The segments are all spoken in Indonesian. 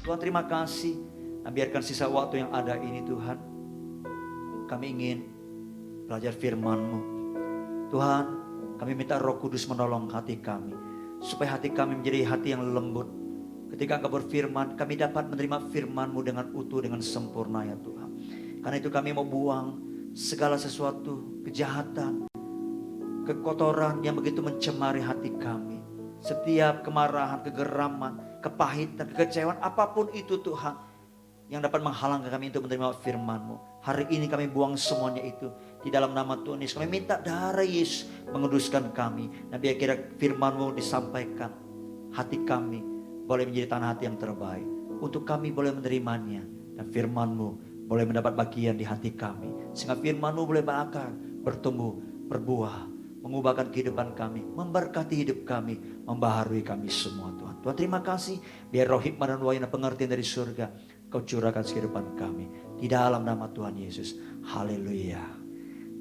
Tuhan terima kasih. Nah, biarkan sisa waktu yang ada ini Tuhan, kami ingin belajar firman-Mu. Tuhan, kami minta Roh Kudus menolong hati kami, supaya hati kami menjadi hati yang lembut. Ketika Engkau berfirman, kami dapat menerima firman-Mu dengan utuh, dengan sempurna ya Tuhan. Karena itu kami mau buang segala sesuatu, kejahatan, kekotoran yang begitu mencemari hati kami. Setiap kemarahan, kegeraman, kepahitan, kekecewaan, apapun itu Tuhan, yang dapat menghalangi kami untuk menerima firman-Mu. Hari ini kami buang semuanya itu di dalam nama Tuhan Yesus. Kami minta darah Yesus menguduskan kami. Nah, biar kira firman-Mu disampaikan, hati kami boleh menjadi tanah hati yang terbaik. Untuk kami boleh menerimanya. Dan firman-Mu boleh mendapat bagian di hati kami. Sehingga firman-Mu boleh berakar, bertumbuh, berbuah, mengubahkan kehidupan kami, memberkati hidup kami, membaharui kami semua Tuhan. Tuhan terima kasih. Biar roh hikmah dan wahyu dan pengertian dari surga Kau curahkan kehidupan kami. Di dalam nama Tuhan Yesus. Haleluya.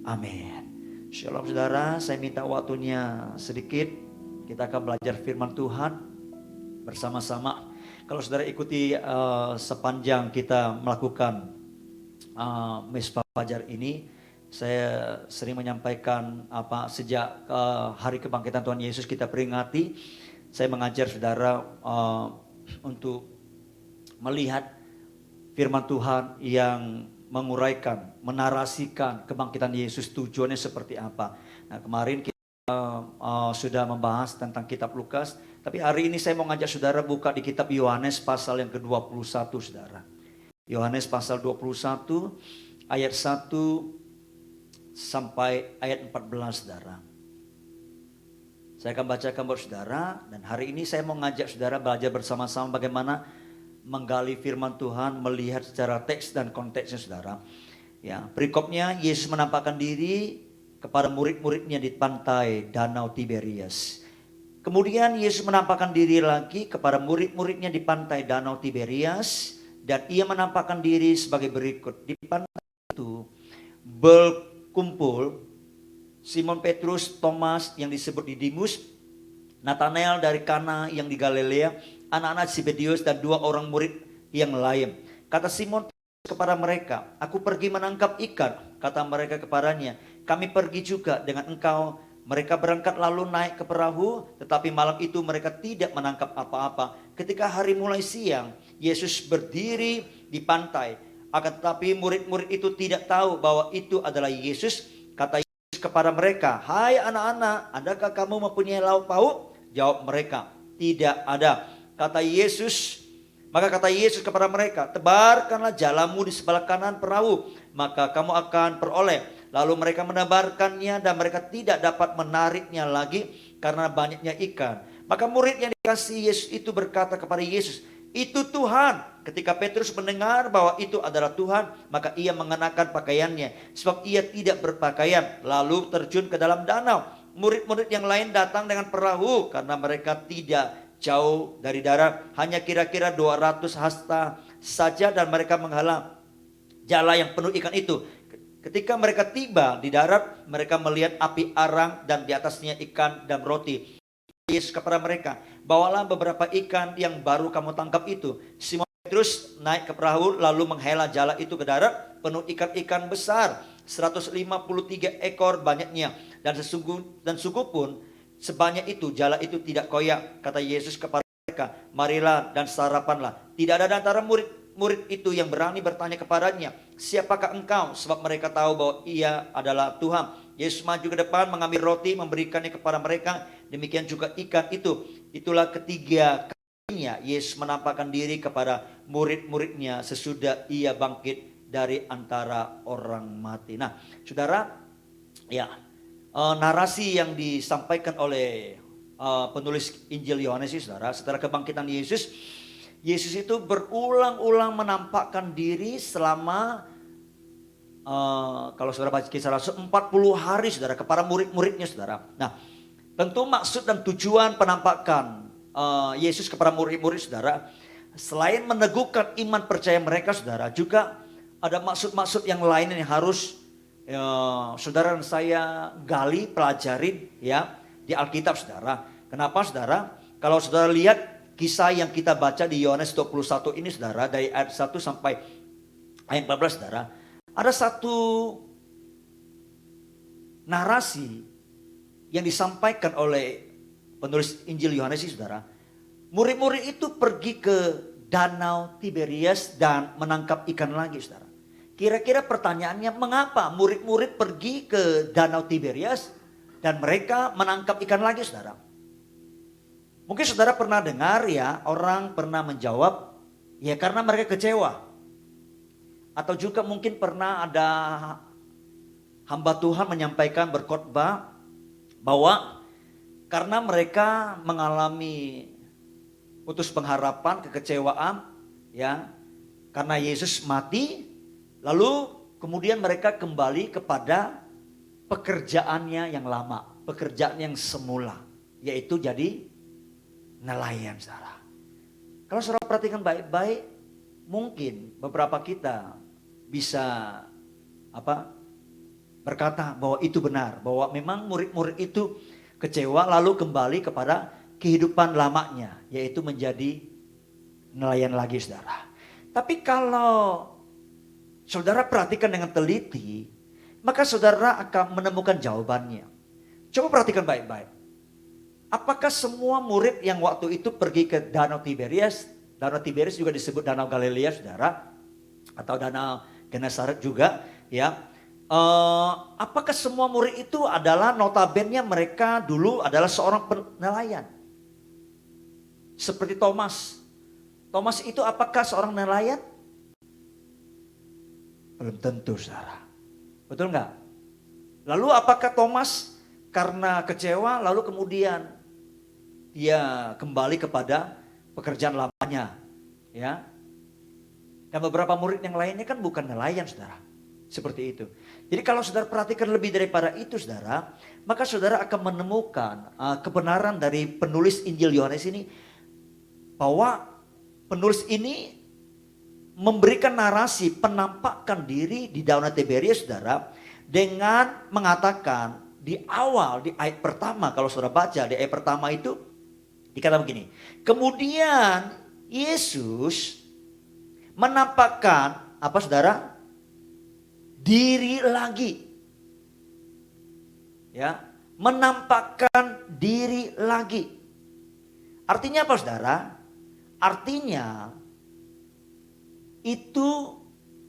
Amin. Shalom saudara, saya minta waktunya sedikit. Kita akan belajar firman Tuhan bersama-sama. Kalau saudara ikuti sepanjang kita melakukan Mesbah Fajar ini, saya sering menyampaikan sejak hari kebangkitan Tuhan Yesus kita peringati. Saya mengajar saudara untuk melihat firman Tuhan yang menguraikan, menarasikan kebangkitan Yesus, tujuannya seperti apa. Nah, kemarin kita sudah membahas tentang kitab Lukas, tapi hari ini saya mau ngajak saudara buka di kitab Yohanes pasal yang ke-21 saudara. Yohanes pasal 21 ayat 1 sampai ayat 14 saudara. Saya akan bacakan buat saudara, dan hari ini saya mau ngajak saudara belajar bersama-sama bagaimana menggali firman Tuhan, melihat secara teks dan konteksnya saudara. Ya, perikopnya Yesus menampakkan diri kepada murid-muridnya di pantai Danau Tiberias. Kemudian Yesus menampakkan diri lagi kepada murid-muridnya di pantai Danau Tiberias, dan ia menampakkan diri sebagai berikut. Di pantai itu berkumpul Simon Petrus, Thomas yang disebut Didimus, Nathanael dari Kana yang di Galilea, anak-anak Zebedius dan 2 orang murid yang lain. Kata Simon kepada mereka, "Aku pergi menangkap ikan." Kata mereka kepadanya, "Kami pergi juga dengan engkau." Mereka berangkat lalu naik ke perahu, tetapi malam itu mereka tidak menangkap apa-apa. Ketika hari mulai siang, Yesus berdiri di pantai. Akan tetapi murid-murid itu tidak tahu bahwa itu adalah Yesus. Kata Yesus kepada mereka, "Hai anak-anak, adakah kamu mempunyai lauk pauk?" Jawab mereka, "Tidak ada." Maka kata Yesus kepada mereka, "Tebarkanlah jalamu di sebelah kanan perahu, maka kamu akan peroleh." Lalu mereka menebarkannya dan mereka tidak dapat menariknya lagi karena banyaknya ikan. Maka murid yang dikasihi Yesus itu berkata kepada Yesus, "Itu Tuhan." Ketika Petrus mendengar bahwa itu adalah Tuhan, maka ia mengenakan pakaiannya, sebab ia tidak berpakaian, lalu terjun ke dalam danau. Murid-murid yang lain datang dengan perahu karena mereka tidak jauh dari darat, hanya kira-kira 200 hasta saja, dan mereka menghalang jala yang penuh ikan itu. Ketika mereka tiba di darat, mereka melihat api arang dan di atasnya ikan dan roti. Yesus kepada mereka, "Bawalah beberapa ikan yang baru kamu tangkap itu." Simon Petrus naik ke perahu lalu menghela jala itu ke darat, penuh ikan-ikan besar, 153 ekor banyaknya, dan sungguh pun sebanyak itu jala itu tidak koyak. Kata Yesus kepada mereka, "Marilah dan sarapanlah." Tidak ada di antara murid itu yang berani bertanya kepadanya, "Siapakah engkau?" Sebab mereka tahu bahwa ia adalah Tuhan. Yesus maju ke depan, mengambil roti, memberikannya kepada mereka. Demikian juga ikan itu. Itulah ketiga kalinya Yesus menampakkan diri kepada murid-muridnya sesudah ia bangkit dari antara orang mati. Nah, saudara, ya, narasi yang disampaikan oleh penulis Injil Yohanes, saudara, setelah kebangkitan Yesus itu berulang-ulang menampakkan diri selama kalau saudara baca Kisah Rasul 40 hari saudara kepada murid-muridnya saudara. Nah, tentu maksud dan tujuan penampakan Yesus kepada murid-murid saudara, selain meneguhkan iman percaya mereka saudara, juga ada maksud-maksud yang lain yang harus saudara dan saya gali, pelajarin ya di Alkitab saudara. Kenapa saudara? Kalau saudara lihat kisah yang kita baca di Yohanes 21 ini saudara, dari ayat 1 sampai ayat 14 saudara, ada satu narasi yang disampaikan oleh penulis Injil Yohanes ini saudara. Murid-murid itu pergi ke Danau Tiberias dan menangkap ikan lagi saudara. Kira-kira pertanyaannya, mengapa murid-murid pergi ke Danau Tiberias dan mereka menangkap ikan lagi saudara? Mungkin saudara pernah dengar ya, orang pernah menjawab, ya karena mereka kecewa. Atau juga mungkin pernah ada hamba Tuhan menyampaikan berkhotbah bahwa karena mereka mengalami putus pengharapan, kekecewaan, ya, karena Yesus mati, lalu kemudian mereka kembali kepada pekerjaannya yang lama, pekerjaan yang semula, yaitu jadi nelayan saudara. Kalau saudara perhatikan baik-baik, mungkin beberapa kita bisa berkata bahwa itu benar, bahwa memang murid-murid itu kecewa lalu kembali kepada kehidupan lamanya, yaitu menjadi nelayan lagi saudara. Tapi kalau saudara perhatikan dengan teliti, maka saudara akan menemukan jawabannya. Coba perhatikan baik-baik. Apakah semua murid yang waktu itu pergi ke Danau Tiberias juga disebut Danau Galilea saudara, atau Danau Genesaret juga, ya. Apakah semua murid itu adalah notabene mereka dulu adalah seorang nelayan? Seperti Thomas. Thomas itu apakah seorang nelayan? Belum tentu saudara. Betul enggak? Lalu apakah Thomas karena kecewa lalu kemudian dia kembali kepada pekerjaan lamanya? Ya. Dan beberapa murid yang lainnya kan bukan nelayan saudara. Seperti itu. Jadi kalau saudara perhatikan lebih daripada itu saudara, maka saudara akan menemukan kebenaran dari penulis Injil Yohanes ini, bahwa penulis ini memberikan narasi penampakan diri di Danau Tiberias saudara, dengan mengatakan di awal, di ayat pertama, kalau saudara baca di ayat pertama itu dikatakan begini, kemudian Yesus menampakkan apa saudara? Diri lagi, ya, menampakkan diri lagi. Artinya apa saudara? Artinya itu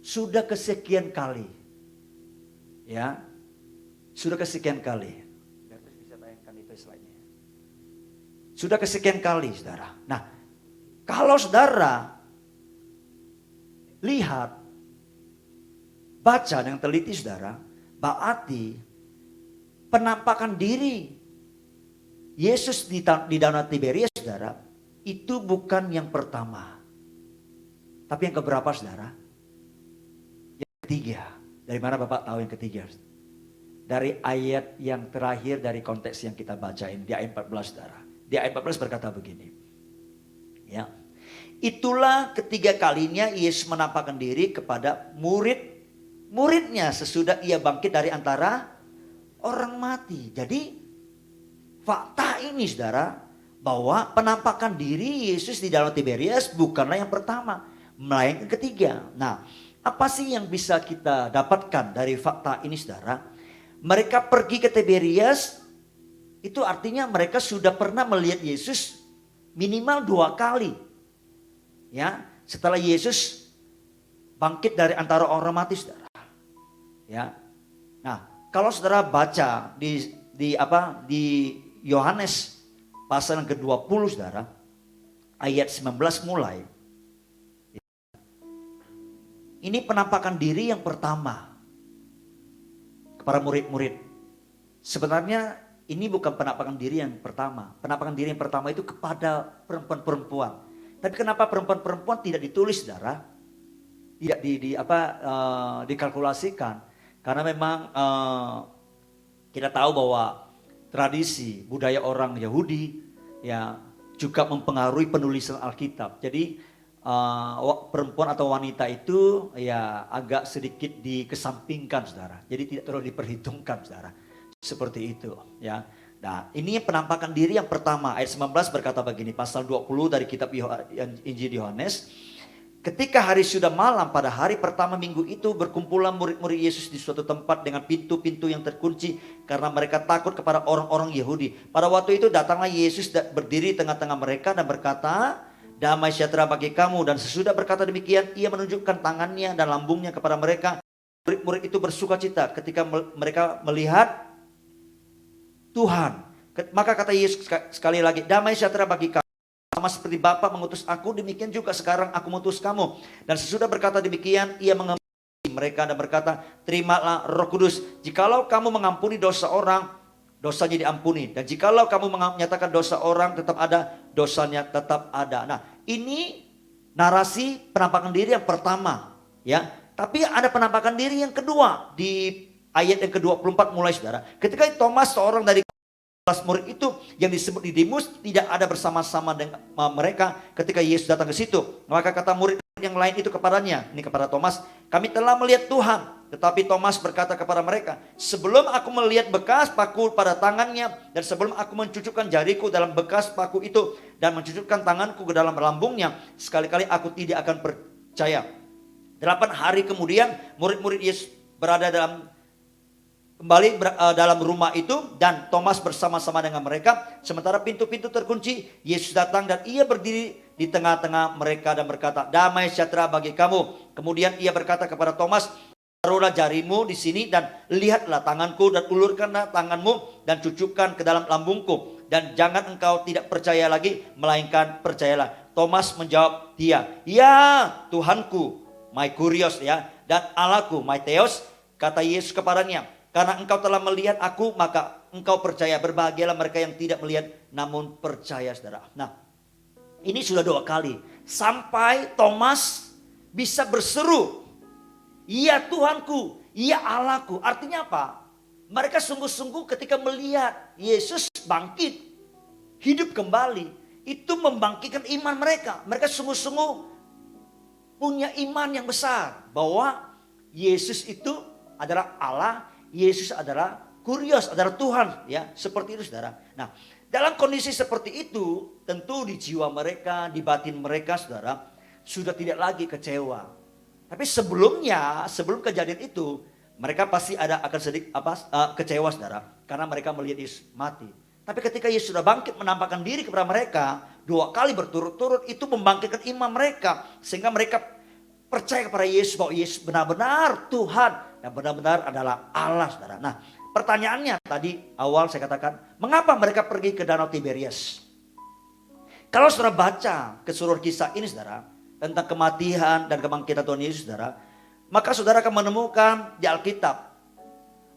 sudah kesekian kali, ya, sudah kesekian kali. Bisa bayangkan itu slide-nya. Sudah kesekian kali saudara. Nah, kalau saudara lihat, baca dengan teliti saudara, berarti penampakan diri Yesus di Danau Tiberias saudara, itu bukan yang pertama. Tapi yang keberapa saudara? Yang ketiga. Dari mana Bapak tahu yang ketiga? Dari ayat yang terakhir dari konteks yang kita bacain, di ayat 14 saudara. Di ayat 14 berkata begini. Ya. Itulah ketiga kalinya Yesus menampakkan diri kepada muridnya sesudah ia bangkit dari antara orang mati. Jadi fakta ini saudara, bahwa penampakan diri Yesus di Danau Tiberias bukanlah yang pertama, melainkan yang ketiga. Nah, apa sih yang bisa kita dapatkan dari fakta ini saudara? Mereka pergi ke Tiberias, itu artinya mereka sudah pernah melihat Yesus minimal 2 kali. Ya, setelah Yesus bangkit dari antara orang mati saudara. Ya. Nah, kalau saudara baca di Yohanes pasal yang ke-20 saudara, ayat 19 mulai. Ini penampakan diri yang pertama kepada murid-murid. Sebenarnya ini bukan penampakan diri yang pertama. Penampakan diri yang pertama itu kepada perempuan-perempuan. Tapi kenapa perempuan-perempuan tidak ditulis saudara? Tidak dikalkulasikan. Karena memang kita tahu bahwa tradisi budaya orang Yahudi ya juga mempengaruhi penulisan Alkitab. Jadi perempuan atau wanita itu ya agak sedikit dikesampingkan saudara. Jadi tidak terlalu diperhitungkan saudara. Seperti itu ya. Nah, ini penampakan diri yang pertama. Ayat 19 berkata begini, pasal 20 dari kitab Injil Yohanes. Ketika hari sudah malam, pada hari pertama minggu itu berkumpulan murid-murid Yesus di suatu tempat dengan pintu-pintu yang terkunci karena mereka takut kepada orang-orang Yahudi. Pada waktu itu datanglah Yesus berdiri tengah-tengah mereka dan berkata, damai sejahtera bagi kamu. Dan sesudah berkata demikian, ia menunjukkan tangannya dan lambungnya kepada mereka. Murid-murid itu bersukacita ketika mereka melihat Tuhan. Maka kata Yesus sekali lagi, damai sejahtera bagi kamu. Sama seperti Bapa mengutus aku, demikian juga sekarang aku mengutus kamu. Dan sesudah berkata demikian, ia mengampuni mereka dan berkata, terimalah Roh Kudus. Jikalau kamu mengampuni dosa orang, dosanya diampuni. Dan jikalau kamu menyatakan dosa orang tetap ada, dosanya tetap ada. Nah, ini narasi penampakan diri yang pertama, ya. Tapi ada penampakan diri yang kedua di ayat yang ke-24 mulai, saudara. Ketika Thomas, seorang dari murid itu yang disebut Didimus, tidak ada bersama-sama dengan mereka ketika Yesus datang ke situ. Maka kata murid yang lain itu kepadanya, ini kepada Thomas, kami telah melihat Tuhan. Tetapi Thomas berkata kepada mereka, sebelum aku melihat bekas paku pada tangannya, dan sebelum aku mencucukkan jariku dalam bekas paku itu, dan mencucukkan tanganku ke dalam lambungnya, sekali-kali aku tidak akan percaya. 8 hari kemudian murid-murid Yesus berada kembali dalam rumah itu, dan Thomas bersama-sama dengan mereka. Sementara pintu-pintu terkunci, Yesus datang dan ia berdiri di tengah-tengah mereka dan berkata, damai sejahtera bagi kamu. Kemudian ia berkata kepada Thomas, taruhlah jarimu di sini dan lihatlah tanganku, dan ulurkanlah tanganmu dan cucukkan ke dalam lambungku, dan jangan engkau tidak percaya lagi, melainkan percayalah. Thomas menjawab dia, ya Tuhanku, my kurios, ya, dan Allahku, my theos. Kata Yesus kepadanya, karena engkau telah melihat aku, maka engkau percaya. Berbahagialah mereka yang tidak melihat namun percaya, saudara. Nah, ini sudah 2 kali sampai Thomas bisa berseru, iya Tuhanku, iya Allahku. Artinya apa? Mereka sungguh-sungguh ketika melihat Yesus bangkit, hidup kembali, itu membangkitkan iman mereka. Mereka sungguh-sungguh punya iman yang besar bahwa Yesus itu adalah Allah, Yesus adalah kurios, adalah Tuhan, ya, seperti itu, saudara. Nah, dalam kondisi seperti itu, tentu di jiwa mereka, di batin mereka, saudara, sudah tidak lagi kecewa. Tapi sebelum kejadian itu, mereka pasti akan sedikit kecewa, saudara, karena mereka melihat Yesus mati. Tapi ketika Yesus sudah bangkit menampakkan diri kepada mereka 2 kali berturut-turut, itu membangkitkan iman mereka, sehingga mereka percaya kepada Yesus bahwa Yesus benar-benar Tuhan dan benar-benar adalah Allah, saudara. Nah, pertanyaannya tadi awal saya katakan, mengapa mereka pergi ke Danau Tiberias? Kalau saudara baca keseluruhan kisah ini, saudara, tentang kematian dan kebangkitan Tuhan Yesus, saudara, maka saudara akan menemukan di Alkitab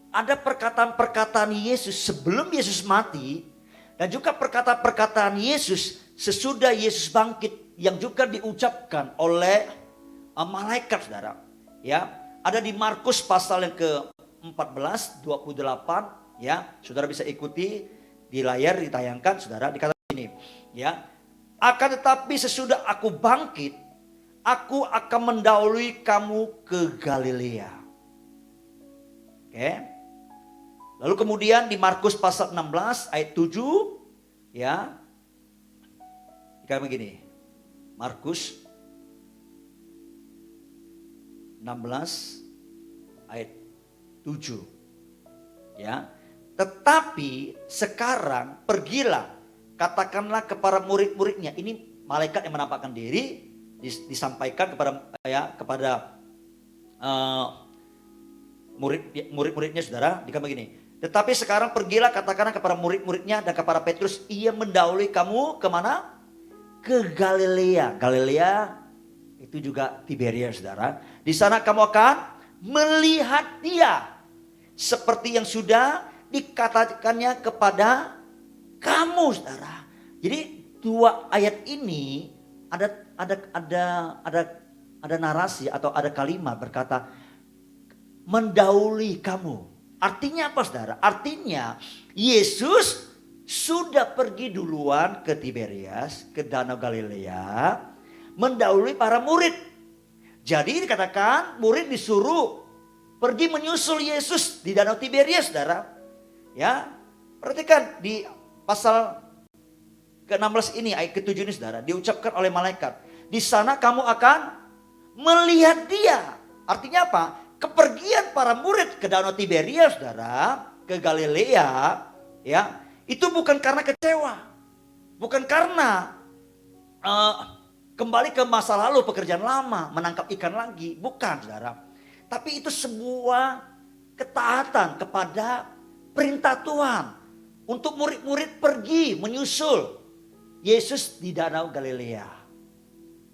ada perkataan-perkataan Yesus sebelum Yesus mati, dan juga perkataan-perkataan Yesus sesudah Yesus bangkit yang juga diucapkan oleh malaikat, saudara. Ya, ada di Markus pasal yang ke-14 28, ya. Saudara bisa ikuti di layar ditayangkan, saudara. Dikatakan ini, ya. Akan tetapi sesudah aku bangkit, aku akan mendahului kamu ke Galilea. Oke. Lalu kemudian di Markus pasal 16 ayat 7, ya. Dikatakan begini. Markus 16 ayat 7, ya. Tetapi sekarang pergilah, katakanlah kepada murid-muridnya. Ini malaikat yang menampakkan diri, disampaikan kepada murid-muridnya, saudara. Dikatakan begini, tetapi sekarang pergilah, katakanlah kepada murid-muridnya dan kepada Petrus, ia mendahului kamu kemana? Ke Galilea. Galilea itu juga Tiberias, saudara. Di sana kamu akan melihat dia seperti yang sudah dikatakannya kepada kamu, saudara. Jadi 2 ayat ini ada narasi atau ada kalimat berkata mendahului kamu. Artinya apa, saudara? Artinya Yesus sudah pergi duluan ke Tiberias, ke Danau Galilea, mendahului para murid. Jadi dikatakan murid disuruh pergi menyusul Yesus di Danau Tiberias, saudara. Ya, Perhatikan di pasal ke-16 ini, ayat ke-7 ini saudara, diucapkan oleh malaikat. Di sana kamu akan melihat dia. Artinya apa? Kepergian para murid ke Danau Tiberias saudara, ke Galilea, ya, itu bukan karena kecewa. Bukan karena kembali ke masa lalu, pekerjaan lama, menangkap ikan lagi. Bukan saudara. Tapi itu sebuah ketaatan kepada perintah Tuhan. Untuk murid-murid pergi menyusul Yesus di Danau Galilea.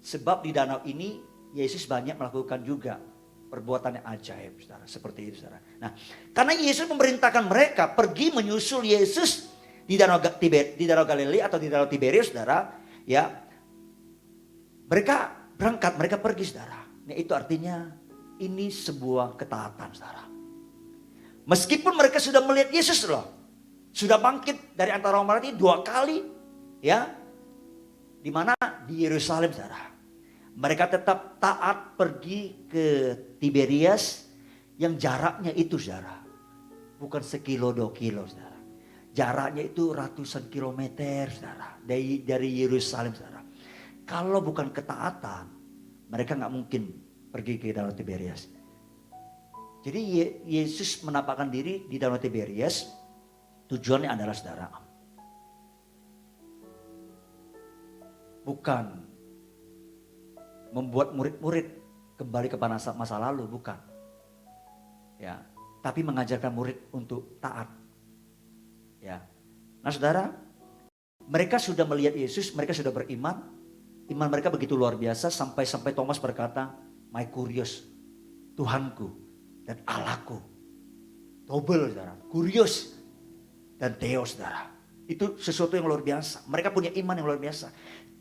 Sebab di danau ini Yesus banyak melakukan juga perbuatan yang ajaib, saudara. Seperti itu, saudara. Nah, karena Yesus memerintahkan mereka pergi menyusul Yesus di Danau Galilea atau di Danau Tiberias, saudara. Ya, mereka berangkat, mereka pergi, saudara. Nah, itu artinya ini sebuah ketaatan, saudara. Meskipun mereka sudah melihat Yesus loh. Sudah bangkit dari antara orang mati 2 kali, ya, di mana di Yerusalem, saudara. Mereka tetap taat pergi ke Tiberias yang jaraknya itu, saudara, bukan 1-2 kilo, saudara. Jaraknya itu ratusan kilometer, saudara, dari Yerusalem, saudara. Kalau bukan ketaatan, mereka nggak mungkin pergi ke Danau Tiberias. Jadi Yesus menampakkan diri di Danau Tiberias. Tujuannya adalah, saudara, bukan membuat murid-murid kembali kepada masa lalu, bukan. Ya, tapi mengajarkan murid untuk taat. Ya. Nah, saudara, mereka sudah melihat Yesus, mereka sudah beriman. Iman mereka begitu luar biasa sampai Thomas berkata, "My kurios, Tuhanku dan Allahku." Double, saudara. Kurios dan Theos, saudara. Itu sesuatu yang luar biasa. Mereka punya iman yang luar biasa.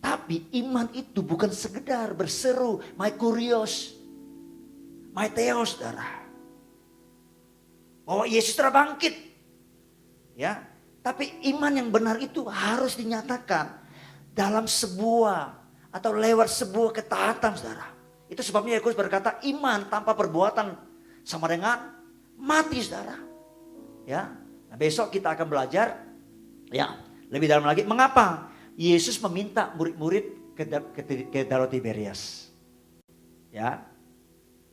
Tapi iman itu bukan sekedar berseru, "My kurios, my Theos," saudara. Bahwa Yesus telah bangkit. Ya, tapi iman yang benar itu harus dinyatakan dalam sebuah atau lewat sebuah ketaatan, saudara. Itu sebabnya Yakobus berkata, iman tanpa perbuatan sama dengan mati, saudara. Ya. Nah, besok kita akan belajar ya lebih dalam lagi mengapa Yesus meminta murid-murid ke Danau Tiberias. Ya.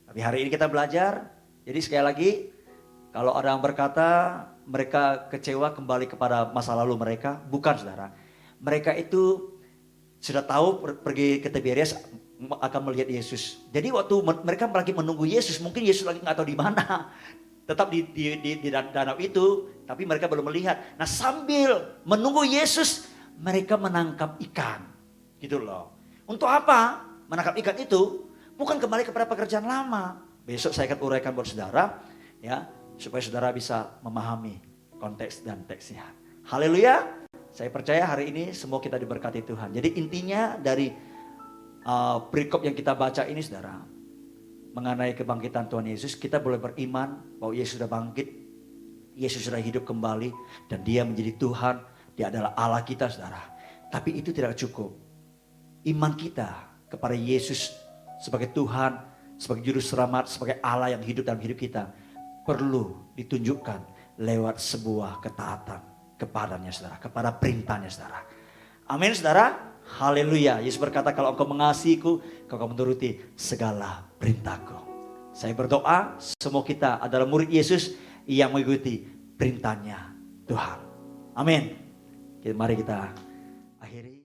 Tapi hari ini kita belajar. Jadi sekali lagi, kalau orang berkata mereka kecewa kembali kepada masa lalu mereka, bukan, saudara. Mereka itu sudah tahu pergi ke Tiberias akan melihat Yesus. Jadi waktu mereka lagi menunggu Yesus, mungkin Yesus lagi nggak tahu di mana. Tetap di danau itu, tapi mereka belum melihat. Nah, sambil menunggu Yesus, mereka menangkap ikan. Gitu loh. Untuk apa? Menangkap ikan itu bukan kembali kepada pekerjaan lama. Besok saya akan uraikan buat saudara, ya, supaya saudara bisa memahami konteks dan teksnya. Haleluya. Saya percaya hari ini semua kita diberkati Tuhan. Jadi intinya dari perikop yang kita baca ini, saudara, mengenai kebangkitan Tuhan Yesus, kita boleh beriman bahwa Yesus sudah bangkit, Yesus sudah hidup kembali, dan Dia menjadi Tuhan, Dia adalah Allah kita, saudara. Tapi itu tidak cukup. Iman kita kepada Yesus sebagai Tuhan, sebagai Juru Selamat, sebagai Allah yang hidup dalam hidup kita, perlu ditunjukkan lewat sebuah ketaatan kepadanya, saudara, kepada perintahnya, saudara. Amin, saudara. Haleluya. Yesus berkata, kalau engkau mengasihiku, kau akan menuruti segala perintahku. Saya berdoa semua kita adalah murid Yesus yang mengikuti perintahnya Tuhan. Amin. Mari kita akhiri.